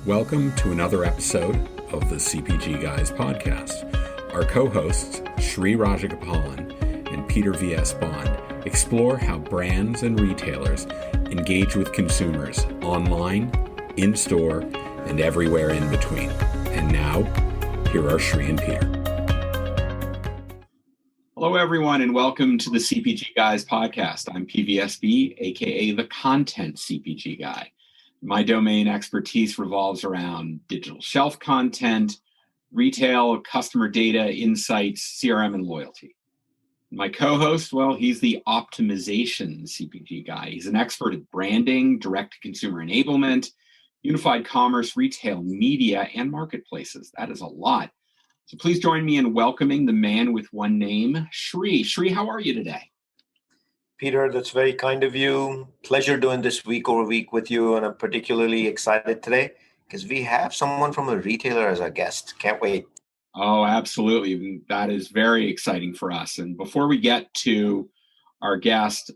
Welcome to another episode of the CPG Guys podcast. Our co-hosts, Sri Rajagopalan and Peter V.S. Bond, explore how brands and retailers engage with consumers online, in-store, and everywhere in between. And now, here are Sri and Peter. Hello, everyone, and welcome to the CPG Guys podcast. I'm PVSB, aka the Content CPG Guy. My domain expertise revolves around digital shelf content, retail, customer data, insights, CRM, and loyalty. My co-host, well, he's the optimization CPG guy. He's an expert at branding, direct-to-consumer enablement, unified commerce, retail, media, and marketplaces. That is a lot. So please join me in welcoming the man with one name, Sri. Sri, how are you today? Peter, that's very kind of you. Pleasure doing this week over week with you. And I'm particularly excited today because we have someone from a retailer as our guest. Can't wait. Oh, absolutely. That is very exciting for us. And before we get to our guest,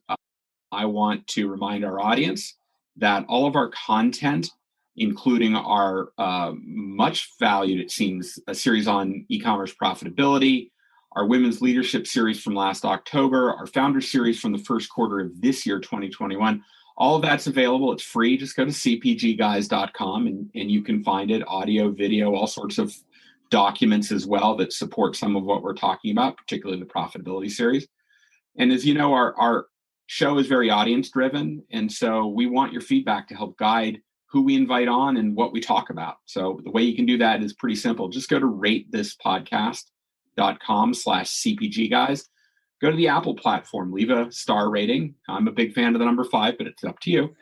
I want to remind our audience that all of our content, including our much valued, it seems, a series on e-commerce profitability, our Women's Leadership Series from last October, our Founder Series from the first quarter of this year, 2021. All of that's available. It's free. Just go to cpgguys.com and you can find it, audio, video, all sorts of documents as well that support some of what we're talking about, particularly the profitability series. And as you know, our show is very audience-driven, and so we want your feedback to help guide who we invite on and what we talk about. So the way you can do that is pretty simple. Just go to ratethispodcast.com/CPG guys. Go to the Apple platform, leave a star rating. I'm a big fan of the number 5, but it's up to you.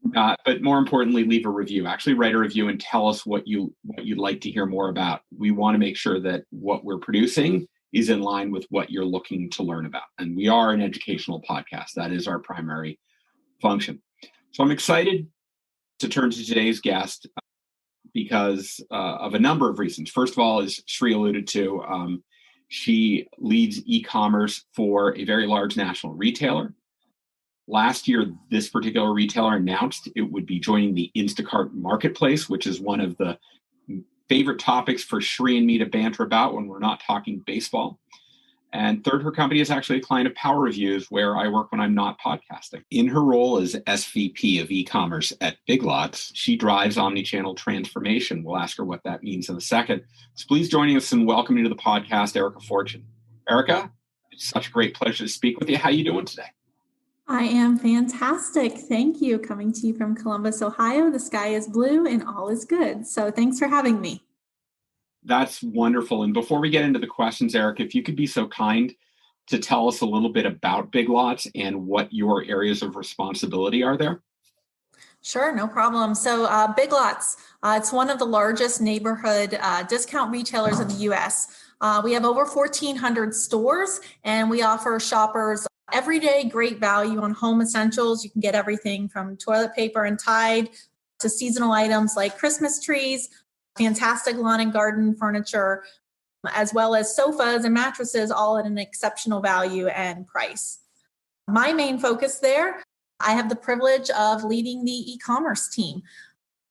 But more importantly, leave a review. Actually write a review and tell us what you'd like to hear more about. We want to make sure that what we're producing is in line with what you're looking to learn about. And we are an educational podcast. That is our primary function. So I'm excited to turn to today's guest because of a number of reasons. First of all, as Sri alluded to, she leads e-commerce for a very large national retailer. Last year, this particular retailer announced it would be joining the Instacart marketplace, which is one of the favorite topics for Sri and me to banter about when we're not talking baseball. And third, her company is actually a client of Power Reviews, where I work when I'm not podcasting. In her role as SVP of e-commerce at Big Lots, she drives omnichannel transformation. We'll ask her what that means in a second. So please join us and welcome you to the podcast, Erica Fortune. Erica, it's such a great pleasure to speak with you. How are you doing today? I am fantastic. Thank you. Coming to you from Columbus, Ohio. The sky is blue and all is good. So thanks for having me. That's wonderful. And before we get into the questions, Eric, if you could be so kind to tell us a little bit about Big Lots and what your areas of responsibility are there. Sure, no problem. So Big Lots, it's one of the largest neighborhood discount retailers in the U.S. We have over 1,400 stores, and we offer shoppers everyday great value on home essentials. You can get everything from toilet paper and Tide to seasonal items like Christmas trees, fantastic lawn and garden furniture, as well as sofas and mattresses, all at an exceptional value and price. My main focus there, I have the privilege of leading the e-commerce team.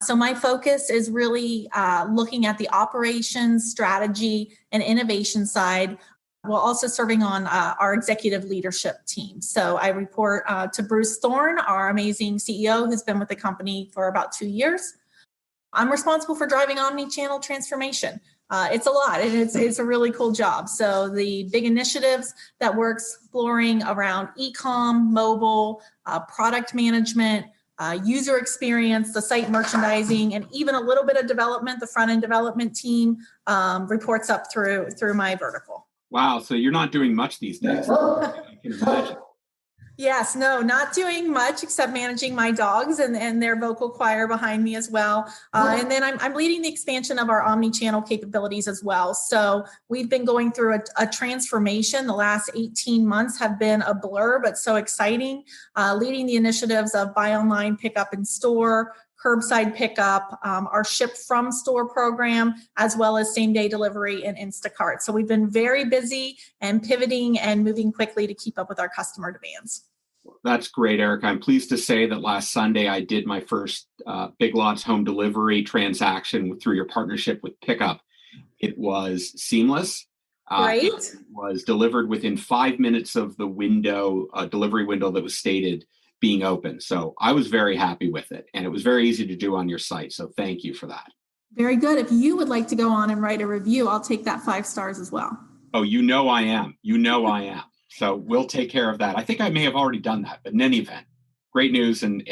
So my focus is really looking at the operations, strategy, and innovation side, while also serving on our executive leadership team. So I report to Bruce Thorne, our amazing CEO, who's been with the company for about 2 years. I'm responsible for driving omnichannel transformation. It's a lot, and it's a really cool job. So the big initiatives that we're exploring around e-com, mobile, product management, user experience, the site merchandising, and even a little bit of development, the front-end development team reports up through my vertical. Wow, so you're not doing much these days. I can imagine. Yes, no, not doing much except managing my dogs and their vocal choir behind me as well. And then I'm leading the expansion of our omnichannel capabilities as well. So we've been going through a transformation. The last 18 months have been a blur, but so exciting. Leading the initiatives of buy online, pick up in store, curbside pickup, our ship from store program, as well as same day delivery and Instacart. So we've been very busy and pivoting and moving quickly to keep up with our customer demands. That's great, Erica. I'm pleased to say that last Sunday I did my first Big Lots home delivery transaction through your partnership with Pickup. It was seamless. Great. It was delivered within 5 minutes of the delivery window that was stated being open. So I was very happy with it, and it was very easy to do on your site. So thank you for that. Very good. If you would like to go on and write a review, I'll take that 5 stars as well. Oh, I am. I am. So we'll take care of that. I think I may have already done that, but in any event, great news and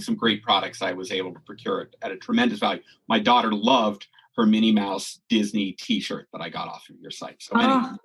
some great products I was able to procure at a tremendous value. My daughter loved her Minnie Mouse Disney T-shirt that I got off of your site. So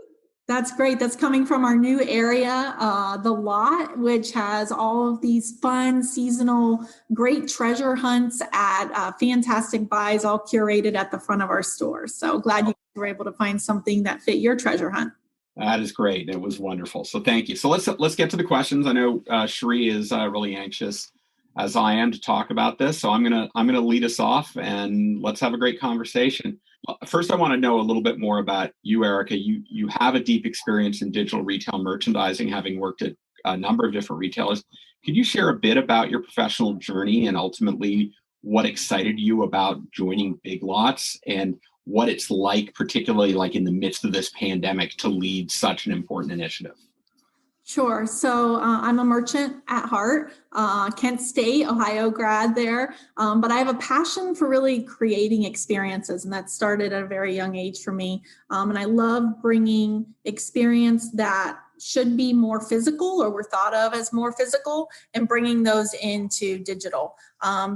that's great. That's coming from our new area, The Lot, which has all of these fun, seasonal, great treasure hunts at fantastic buys, all curated at the front of our store. So glad you were able to find something that fit your treasure hunt. That is great. It was wonderful. So thank you. So let's get to the questions. I know Cherie is really anxious, as I am, to talk about this. So I'm gonna lead us off, and let's have a great conversation. First, I want to know a little bit more about you, Erica. You have a deep experience in digital retail merchandising, having worked at a number of different retailers. Could you share a bit about your professional journey and ultimately what excited you about joining Big Lots and what it's like, particularly like in the midst of this pandemic, to lead such an important initiative? Sure. So I'm a merchant at heart, Kent State, Ohio grad there. But I have a passion for really creating experiences, and that started at a very young age for me. And I love bringing experience that should be more physical or were thought of as more physical and bringing those into digital.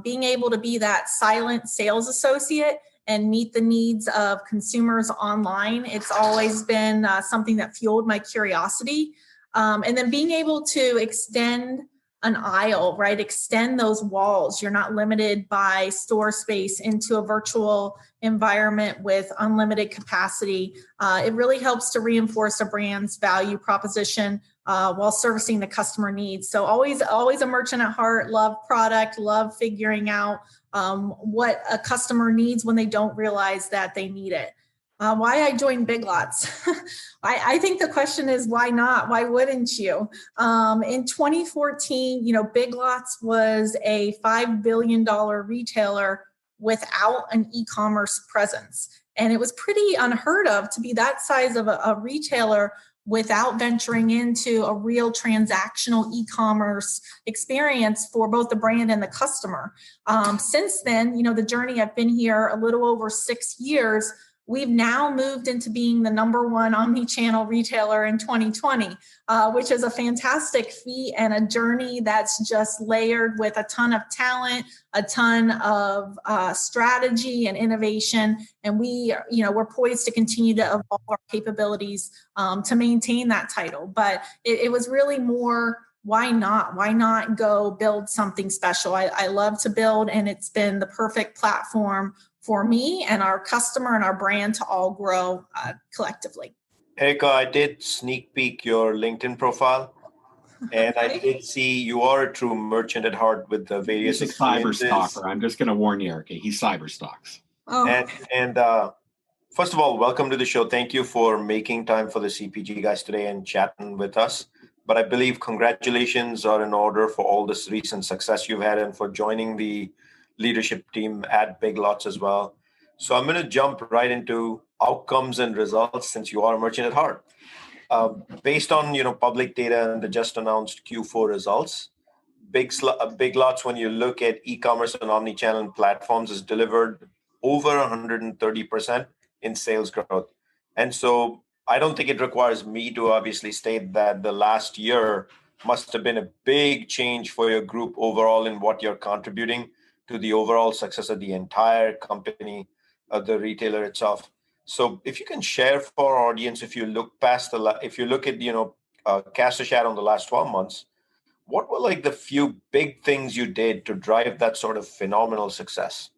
Being able to be that silent sales associate and meet the needs of consumers online. It's always been something that fueled my curiosity. And then being able to extend an aisle, right? Extend those walls. You're not limited by store space into a virtual environment with unlimited capacity. It really helps to reinforce a brand's value proposition while servicing the customer needs. So always a merchant at heart, love product, love figuring out what a customer needs when they don't realize that they need it. Why I joined Big Lots. I think the question is, why not? Why wouldn't you? In 2014, Big Lots was a $5 billion retailer without an e-commerce presence. And it was pretty unheard of to be that size of a retailer without venturing into a real transactional e-commerce experience for both the brand and the customer. Since then, the journey, I've been here a little over 6 years. We've now moved into being the number one omnichannel retailer in 2020, which is a fantastic feat and a journey that's just layered with a ton of talent, a ton of strategy and innovation. And we're poised to continue to evolve our capabilities to maintain that title. But it was really more, why not? Why not go build something special? I love to build, and it's been the perfect platform for me and our customer and our brand to all grow collectively. Erica, I did sneak peek your LinkedIn profile, and I did see you are a true merchant at heart with the various He's a cyber stalker. I'm just going to warn you, Erica. He cyber stalks. Oh. And first of all, welcome to the show. Thank you for making time for the CPG guys today and chatting with us. But I believe congratulations are in order for all this recent success you've had and for joining the leadership team at Big Lots as well. So I'm going to jump right into outcomes and results since you are a merchant at heart. Based on public data and the just announced Q4 results, Big Lots, when you look at e-commerce and omnichannel platforms, has delivered over 130% in sales growth. And so I don't think it requires me to obviously state that the last year must have been a big change for your group overall in what you're contributing to the overall success of the entire company, the retailer itself. So if you can share for our audience, if you look past if you look at, cast a shadow on the last 12 months, what were like the few big things you did to drive that sort of phenomenal success?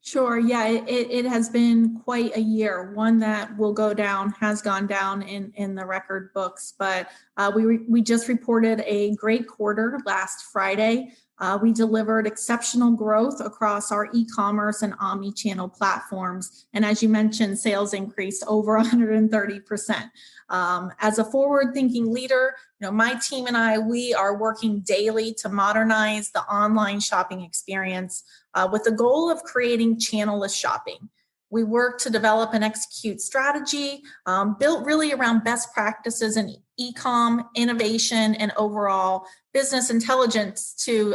Sure. Yeah, it has been quite a year, one that has gone down in the record books. But we just reported a great quarter last Friday. We delivered exceptional growth across our e-commerce and omnichannel platforms. And as you mentioned, sales increased over 130%. As a forward-thinking leader, my team and I, we are working daily to modernize the online shopping experience with the goal of creating channel-less shopping. We work to develop and execute strategy built really around best practices in e-com, innovation, and overall business intelligence to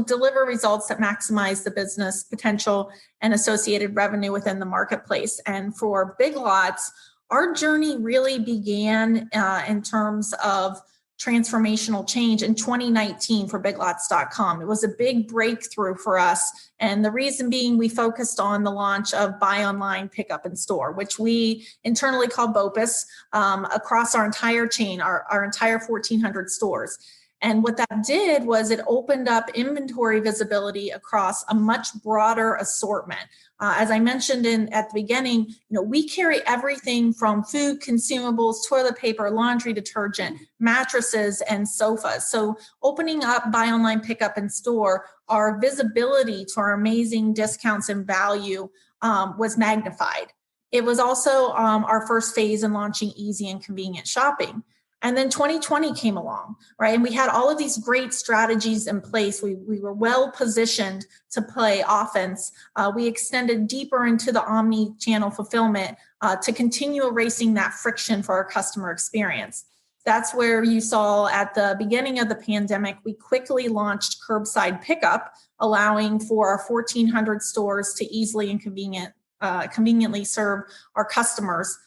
deliver results that maximize the business potential and associated revenue within the marketplace. And for Big Lots, our journey really began in terms of transformational change in 2019 for biglots.com. It was a big breakthrough for us. And the reason being, we focused on the launch of buy online, pick up in store, which we internally call BOPUS, across our entire chain, our entire 1,400 stores. And what that did was it opened up inventory visibility across a much broader assortment. As I mentioned at the beginning, we carry everything from food, consumables, toilet paper, laundry detergent, mattresses, and sofas. So opening up buy online, pick up in store, our visibility to our amazing discounts and value was magnified. It was also our first phase in launching easy and convenient shopping. And then 2020 came along, right? And we had all of these great strategies in place. We were well positioned to play offense. We extended deeper into the omni-channel fulfillment to continue erasing that friction for our customer experience. That's where you saw at the beginning of the pandemic, we quickly launched curbside pickup, allowing for our 1,400 stores to easily and conveniently serve our customers.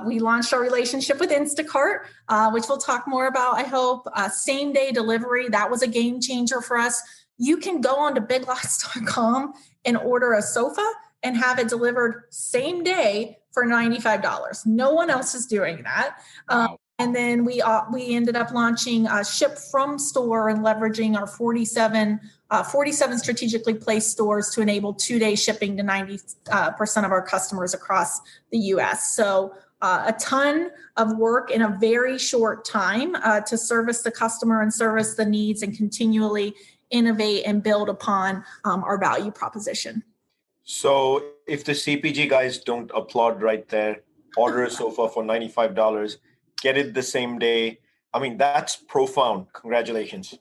We launched our relationship with Instacart, which we'll talk more about, I hope. Same day delivery, that was a game changer for us. You can go onto biglots.com and order a sofa and have it delivered same day for $95. No one else is doing that. Wow. And then we ended up launching Ship From Store and leveraging our 47 strategically placed stores to enable 2-day shipping to 90% of our customers across the U.S. So a ton of work in a very short time to service the customer and service the needs and continually innovate and build upon our value proposition. So if the CPG guys don't applaud right there, order a sofa for $95, get it the same day. I mean, that's profound. Congratulations.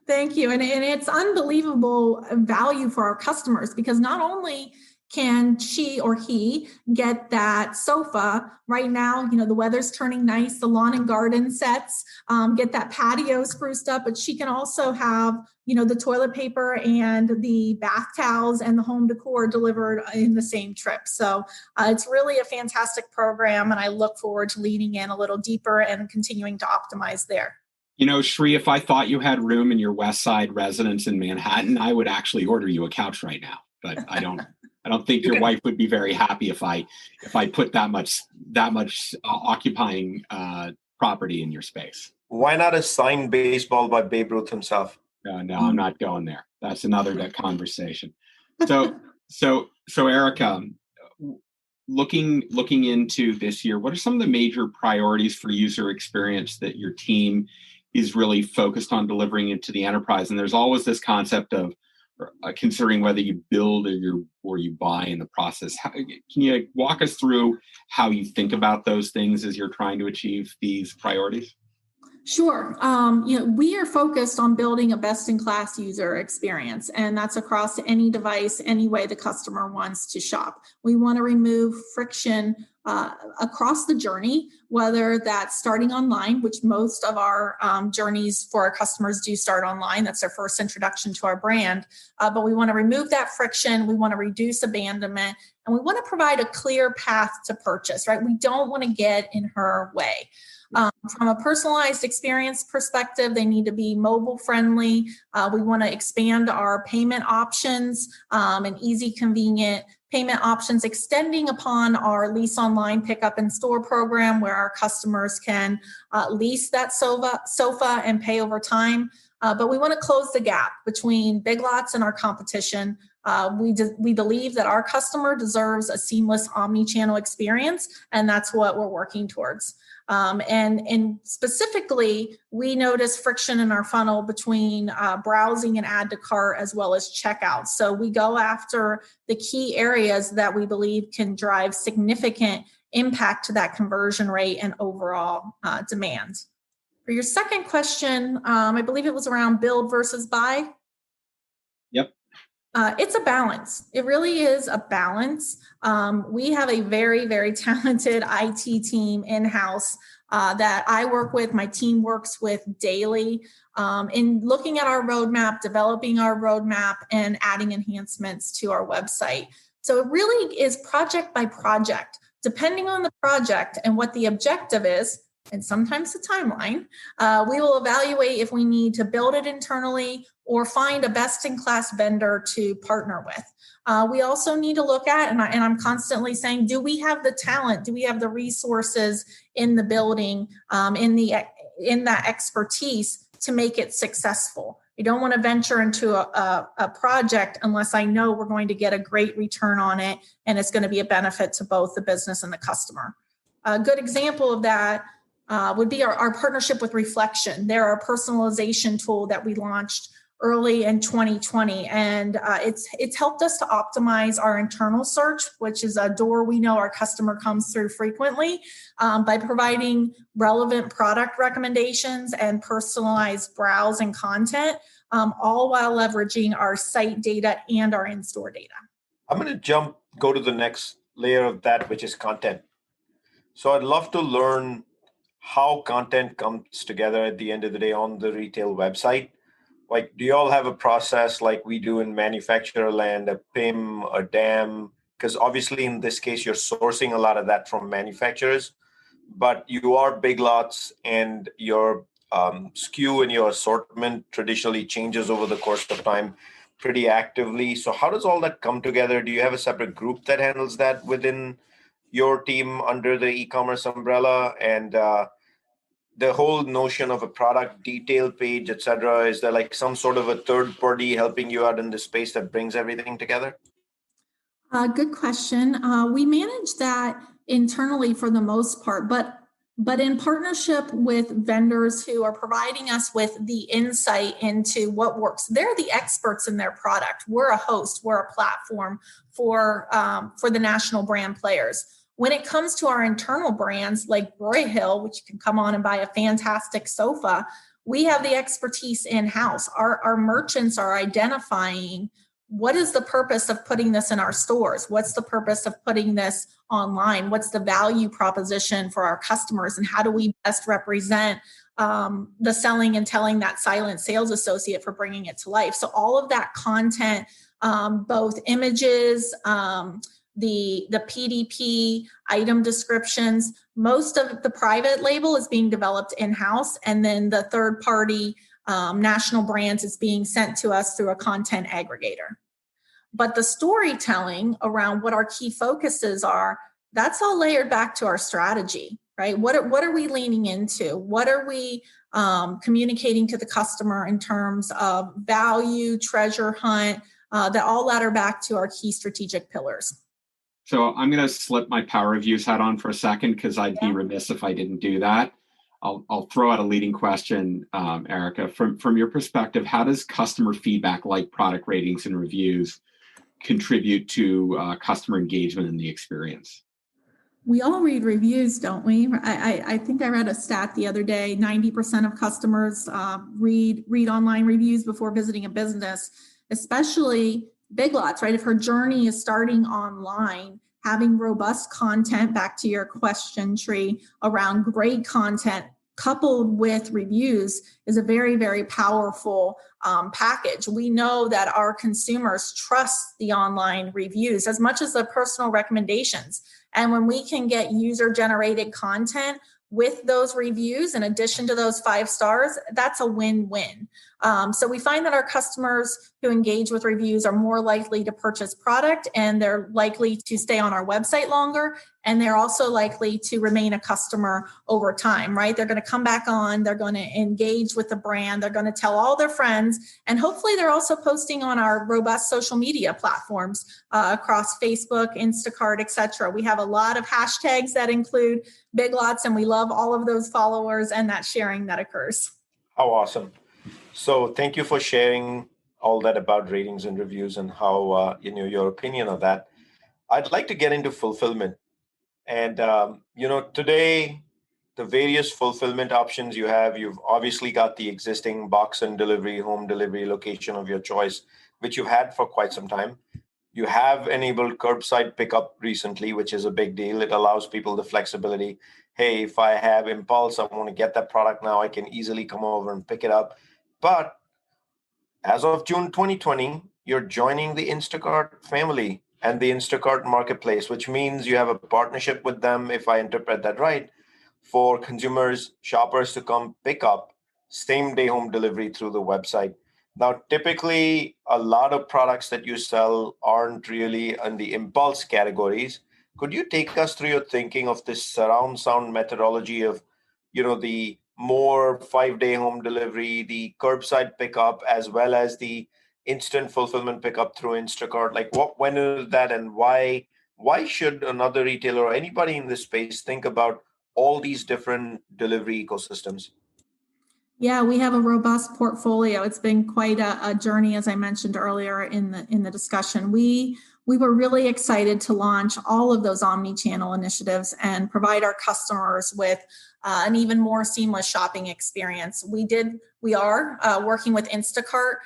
Thank you. And it's unbelievable value for our customers because not only can she or he get that sofa right now, the weather's turning nice, the lawn and garden sets, get that patio spruced up, but she can also have, the toilet paper and the bath towels and the home decor delivered in the same trip. So it's really a fantastic program. And I look forward to leaning in a little deeper and continuing to optimize there. Shri, if I thought you had room in your West Side residence in Manhattan, I would actually order you a couch right now. But I don't think your wife would be very happy if I put that much occupying property in your space. Why not a signed baseball by Babe Ruth himself? No, I'm not going there. That's another conversation. So Erica, looking into this year, what are some of the major priorities for user experience that your team is really focused on delivering into the enterprise? And there's always this concept of considering whether you build or you buy in the process. Can you walk us through how you think about those things as you're trying to achieve these priorities? Sure. We are focused on building a best-in-class user experience, and that's across any device, any way the customer wants to shop. We want to remove friction across the journey, whether that's starting online, which most of our journeys for our customers do start online. That's their first introduction to our brand. But we want to remove that friction. We want to reduce abandonment, and we want to provide a clear path to purchase, right? We don't want to get in her way. From a personalized experience perspective, they need to be mobile friendly. We want to expand our payment options and easy, convenient payment options, extending upon our lease online pickup in store program where our customers can lease that sofa and pay over time. But we want to close the gap between Big Lots and our competition We believe that our customer deserves a seamless omni-channel experience, and that's what we're working towards. And specifically, we notice friction in our funnel between browsing and add to cart as well as checkout. So we go after the key areas that we believe can drive significant impact to that conversion rate and overall demand. For your second question, I believe it was around build versus buy. Yep. It's a balance. It really is a balance. We have a very, very talented IT team in-house that I work with, my team works with daily in looking at our roadmap, developing our roadmap, and adding enhancements to our website. So it really is project by project. Depending on the project and what the objective is, and sometimes the timeline, we will evaluate if we need to build it internally or find a best-in-class vendor to partner with. We also need to look at, and I'm constantly saying, do we have the talent? Do we have the resources in the building, in that expertise to make it successful? I don't want to venture into a project unless I know we're going to get a great return on it and it's going to be a benefit to both the business and the customer. A good example of that would be our partnership with Reflection. They're a personalization tool that we launched early in 2020, and it's helped us to optimize our internal search, which is a door we know our customer comes through frequently, by providing relevant product recommendations and personalized browse and content, all while leveraging our site data and our in-store data. I'm going to go to the next layer of that, which is content. So I'd love to learn how content comes together at the end of the day on the retail website. Like, do you all have a process like we do in manufacturer land, a PIM, a DAM? Because obviously in this case, you're sourcing a lot of that from manufacturers, but you are Big Lots and your SKU and your assortment traditionally changes over the course of time pretty actively. So how does all that come together? Do you have a separate group that handles that within your team under the e-commerce umbrella? And the whole notion of a product detail page, et cetera, is there like some sort of a third party helping you out in the space that brings everything together? Good question. We manage that internally for the most part, but in partnership with vendors who are providing us with the insight into what works. They're the experts in their product. We're a host, we're a platform for the national brand players. When it comes to our internal brands like Broyhill, which you can come on and buy a fantastic sofa, we have the expertise in-house. Our merchants are identifying what is the purpose of putting this in our stores? What's the purpose of putting this online? What's the value proposition for our customers? And how do we best represent the selling and telling that silent sales associate for bringing it to life? So all of that content, both images, the PDP item descriptions, most of the private label is being developed in-house, and then the third party national brands is being sent to us through a content aggregator. But the storytelling around what our key focuses are, that's all layered back to our strategy, right? What are we leaning into? What are we communicating to the customer in terms of value, treasure hunt, that all ladder back to our key strategic pillars. So I'm going to slip my power reviews hat on for a second because I'd be remiss if I didn't do that. I'll throw out a leading question, Erica. From your perspective, how does customer feedback like product ratings and reviews contribute to customer engagement in the experience? We all read reviews, don't we? I think I read a stat the other day, 90% of customers read online reviews before visiting a business, especially Big Lots, right? If her journey is starting online, having robust content, back to your question tree around great content coupled with reviews is a very, very powerful package. We know that our consumers trust the online reviews as much as the personal recommendations. And when we can get user-generated content with those reviews, in addition to those 5 stars, that's a win-win. So we find that our customers who engage with reviews are more likely to purchase product, and they're likely to stay on our website longer, and they're also likely to remain a customer over time, right? They're going to come back on, they're going to engage with the brand, they're going to tell all their friends, and hopefully they're also posting on our robust social media platforms across Facebook, Instacart, etc. We have a lot of hashtags that include Big Lots, and we love all of those followers and that sharing that occurs. How awesome. So thank you for sharing all that about ratings and reviews and how, your opinion of that. I'd like to get into fulfillment. And, today, the various fulfillment options you have, you've obviously got the existing box and delivery, home delivery location of your choice, which you've had for quite some time. You have enabled curbside pickup recently, which is a big deal. It allows people the flexibility. Hey, if I have impulse, I want to get that product now, I can easily come over and pick it up. But as of June 2020, you're joining the Instacart family and the Instacart marketplace, which means you have a partnership with them, if I interpret that right, for consumers, shoppers to come pick up same day home delivery through the website. Now, typically, a lot of products that you sell aren't really in the impulse categories. Could you take us through your thinking of this surround sound methodology of, the more 5-day home delivery, the curbside pickup, as well as the instant fulfillment pickup through Instacart? Like when is that, and why should another retailer or anybody in this space think about all these different delivery ecosystems? Yeah, we have a robust portfolio. It's been quite a journey, as I mentioned earlier in the discussion. We were really excited to launch all of those omni-channel initiatives and provide our customers with an even more seamless shopping experience. We are working with Instacart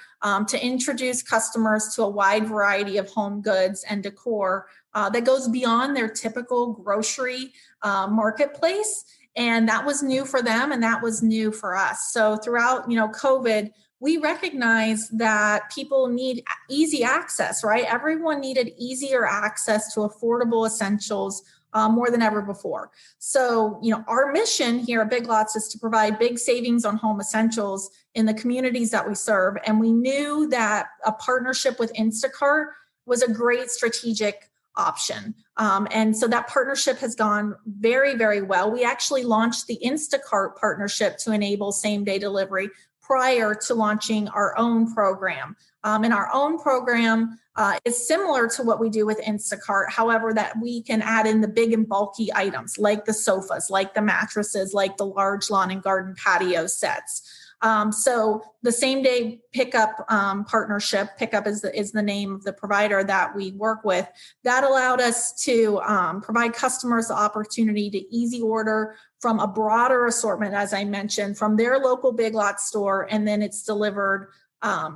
to introduce customers to a wide variety of home goods and decor that goes beyond their typical grocery marketplace. And that was new for them, and that was new for us. So throughout, COVID, we recognized that people need easy access, right? Everyone needed easier access to affordable essentials more than ever before. So, our mission here at Big Lots is to provide big savings on home essentials in the communities that we serve. And we knew that a partnership with Instacart was a great strategic option. And so that partnership has gone very, very well. We actually launched the Instacart partnership to enable same-day delivery prior to launching our own program. And our own program is similar to what we do with Instacart, however, that we can add in the big and bulky items like the sofas, like the mattresses, like the large lawn and garden patio sets. So the same day pickup partnership, pickup is the name of the provider that we work with, that allowed us to provide customers the opportunity to easy order from a broader assortment, as I mentioned, from their local Big Lots store, and then it's delivered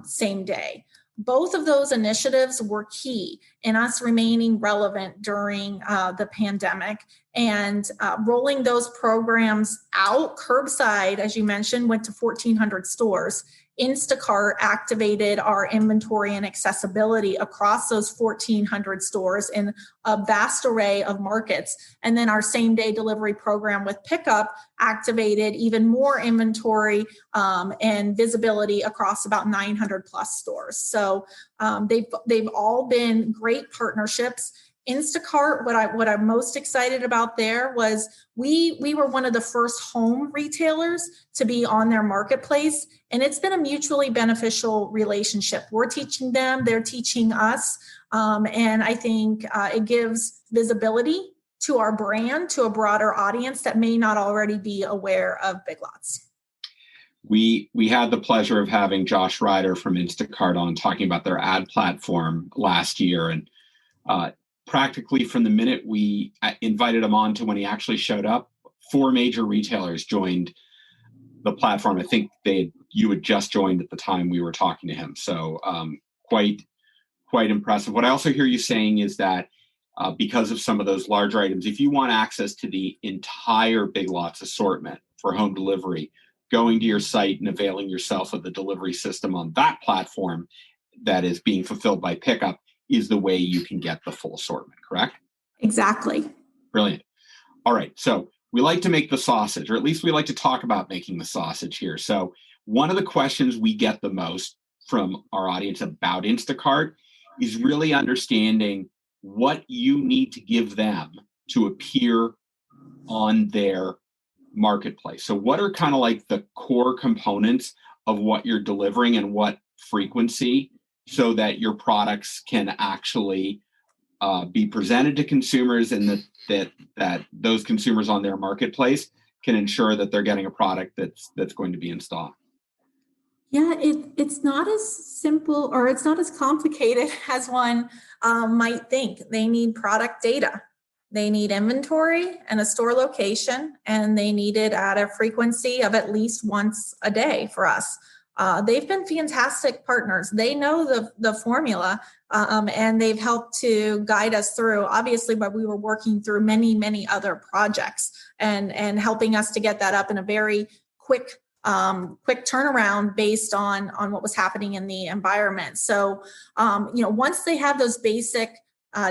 same day. Both of those initiatives were key in us remaining relevant during the pandemic, and rolling those programs out. Curbside, as you mentioned, went to 1,400 stores. Instacart activated our inventory and accessibility across those 1,400 stores in a vast array of markets. And then our same-day delivery program with Pickup activated even more inventory and visibility across about 900 plus stores. So they've all been great partnerships. Instacart, what I'm most excited about there was we were one of the first home retailers to be on their marketplace, and it's been a mutually beneficial relationship. We're teaching them, they're teaching us, and I think it gives visibility to our brand to a broader audience that may not already be aware of Big Lots. We had the pleasure of having Josh Ryder from Instacart on talking about their ad platform last year, and practically from the minute we invited him on to when he actually showed up, 4 major retailers joined the platform. I think you had just joined at the time we were talking to him. So quite impressive. What I also hear you saying is that because of some of those larger items, if you want access to the entire Big Lots assortment for home delivery, going to your site and availing yourself of the delivery system on that platform that is being fulfilled by Pickup is the way you can get the full assortment, correct? Exactly. Brilliant. All right. So we like to make the sausage, or at least we like to talk about making the sausage here. So one of the questions we get the most from our audience about Instacart is really understanding what you need to give them to appear on their marketplace. So what are kind of like the core components of what you're delivering and what frequency, so that your products can actually be presented to consumers, and that those consumers on their marketplace can ensure that they're getting a product that's going to be in stock? Yeah, it's not as simple, or it's not as complicated as one might think. They need product data. They need inventory and a store location, and they need it at a frequency of at least once a day for us. They've been fantastic partners. They know the formula, and they've helped to guide us through, obviously, but we were working through many other projects and helping us to get that up in a very quick turnaround based on what was happening in the environment. So, once they have those basic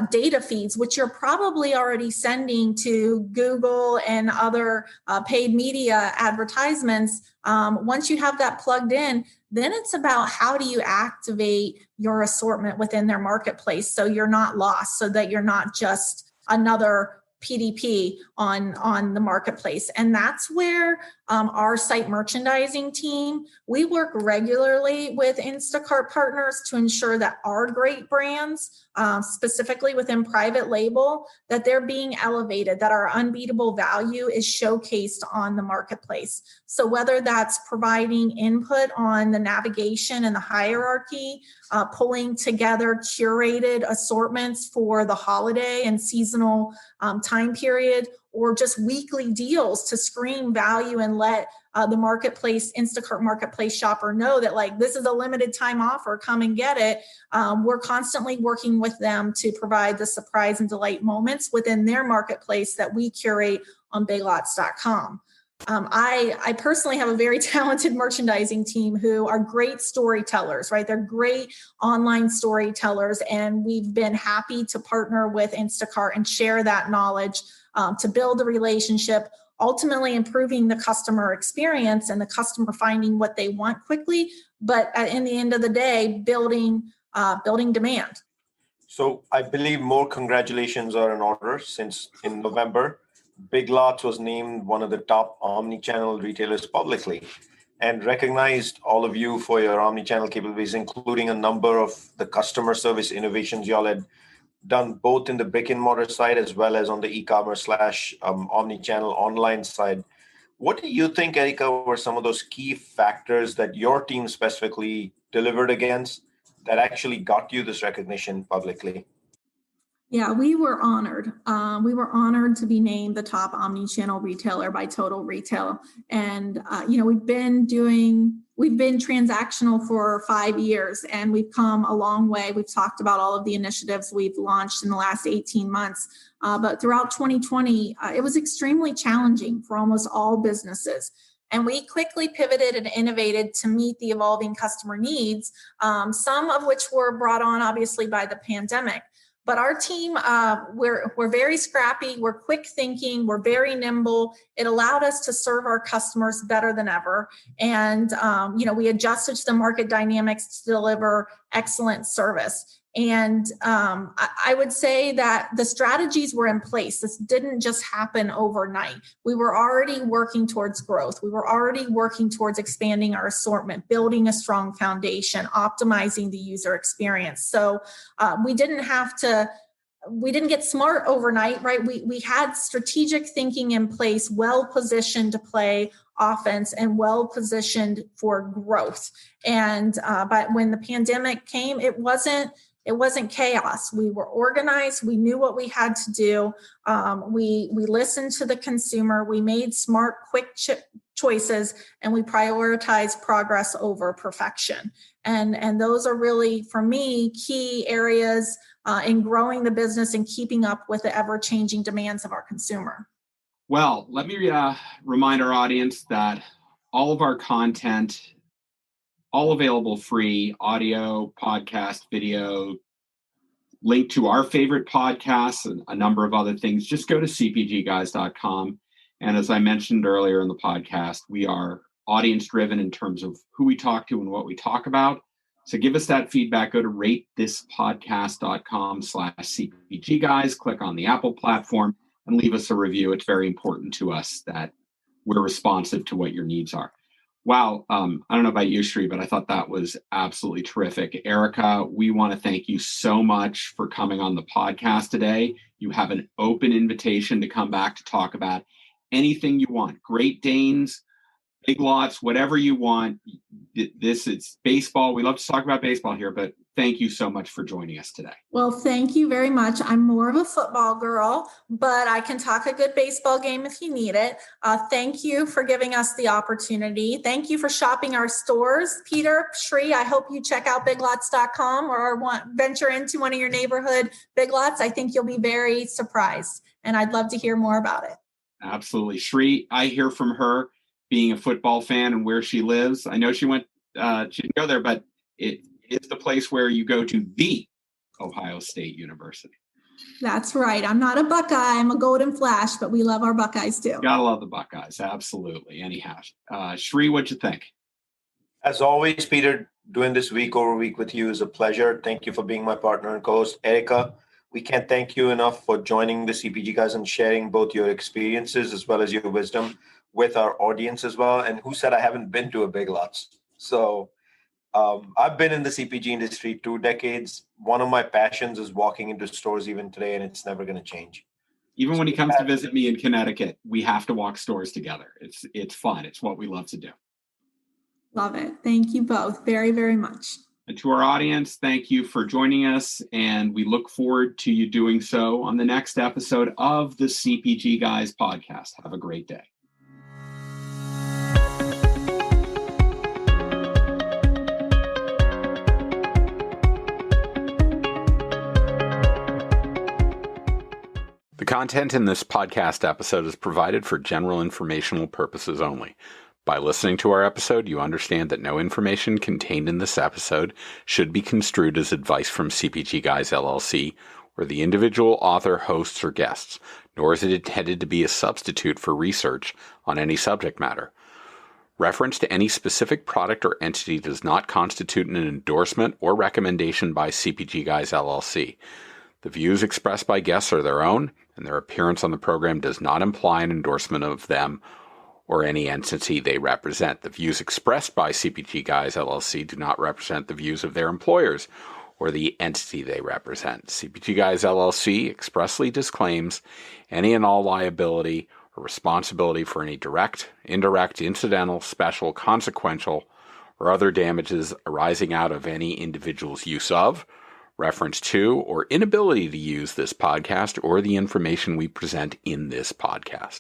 data feeds, which you're probably already sending to Google and other paid media advertisements, once you have that plugged in, then it's about how do you activate your assortment within their marketplace so you're not lost, so that you're not just another PDP on the marketplace. And that's where our site merchandising team, we work regularly with Instacart partners to ensure that our great brands, specifically within private label, that they're being elevated, that our unbeatable value is showcased on the marketplace. So whether that's providing input on the navigation and the hierarchy, pulling together curated assortments for the holiday and seasonal time period, or just weekly deals to scream value and let the marketplace, Instacart marketplace shopper know that, like, this is a limited time offer, come and get it. We're constantly working with them to provide the surprise and delight moments within their marketplace that we curate on biglots.com. I personally have a very talented merchandising team who are great storytellers, right? They're great online storytellers, and we've been happy to partner with Instacart and share that knowledge to build a relationship, ultimately improving the customer experience and the customer finding what they want quickly, but in the end of the day, building demand. So I believe more congratulations are in order, since in November, Big Lots was named one of the top omnichannel retailers publicly, and recognized all of you for your omnichannel capabilities, including a number of the customer service innovations y'all had done both in the brick and mortar side as well as on the e-commerce / omnichannel online side. What do you think, Erica, were some of those key factors that your team specifically delivered against that actually got you this recognition publicly? Yeah, we were honored. We were honored to be named the top omnichannel retailer by Total Retail. And, we've been transactional for 5 years, and we've come a long way. We've talked about all of the initiatives we've launched in the last 18 months. But throughout 2020, it was extremely challenging for almost all businesses. And we quickly pivoted and innovated to meet the evolving customer needs, some of which were brought on, obviously, by the pandemic. But our team, we're very scrappy, we're quick thinking, we're very nimble. It allowed us to serve our customers better than ever. And, we adjusted to the market dynamics to deliver excellent service. And I would say that the strategies were in place. This didn't just happen overnight. We were already working towards growth. We were already working towards expanding our assortment, building a strong foundation, optimizing the user experience. So we didn't get smart overnight, right? We had strategic thinking in place, well positioned to play offense and well positioned for growth. And but when the pandemic came, it wasn't chaos. We were organized. We knew what we had to do. We listened to the consumer. We made smart, quick choices, and we prioritized progress over perfection. And those are really, for me, key areas in growing the business and keeping up with the ever-changing demands of our consumer. Well, let me remind our audience that all of our content, all available free, audio, podcast, video, link to our favorite podcasts and a number of other things. Just go to cpgguys.com. And as I mentioned earlier in the podcast, we are audience driven in terms of who we talk to and what we talk about. So give us that feedback. Go to ratethispodcast.com/CPG guys, click on the Apple platform and leave us a review. It's very important to us that we're responsive to what your needs are. Wow. I don't know about you, Sri, but I thought that was absolutely terrific. Erica, we want to thank you so much for coming on the podcast today. You have an open invitation to come back to talk about anything you want. Great Danes, Big Lots, whatever you want. It's baseball. We love to talk about baseball here, but thank you so much for joining us today. Well, thank you very much. I'm more of a football girl, but I can talk a good baseball game if you need it. Thank you for giving us the opportunity. Thank you for shopping our stores. Peter, Sri, I hope you check out biglots.com or venture into one of your neighborhood Big Lots. I think you'll be very surprised, and I'd love to hear more about it. Absolutely. Sri, I hear from her being a football fan and where she lives. I know she didn't go there, but it is the place where you go to the Ohio State University. That's right. I'm not a Buckeye. I'm a Golden Flash, but we love our Buckeyes too. Gotta love the Buckeyes. Absolutely. Anyhow, Sri, what'd you think? As always, Peter, doing this week over week with you is a pleasure. Thank you for being my partner and co-host. Erica, we can't thank you enough for joining the CPG guys and sharing both your experiences as well as your wisdom with our audience as well. And who said I haven't been to a Big Lots? So I've been in the CPG industry 2 decades. One of my passions is walking into stores even today, and it's never going to change. Even when he comes to visit me in Connecticut, we have to walk stores together. It's fun. It's what we love to do. Love it. Thank you both very, very much. And to our audience, thank you for joining us. And we look forward to you doing so on the next episode of the CPG Guys podcast. Have a great day. The content in this podcast episode is provided for general informational purposes only. By listening to our episode, you understand that no information contained in this episode should be construed as advice from CPG Guys LLC or the individual author, hosts, or guests, nor is it intended to be a substitute for research on any subject matter. Reference to any specific product or entity does not constitute an endorsement or recommendation by CPG Guys LLC. The views expressed by guests are their own, and their appearance on the program does not imply an endorsement of them or any entity they represent. The views expressed by CPG Guys LLC do not represent the views of their employers or the entity they represent. CPG Guys LLC expressly disclaims any and all liability or responsibility for any direct, indirect, incidental, special, consequential, or other damages arising out of any individual's use of, reference to, or inability to use this podcast or the information we present in this podcast.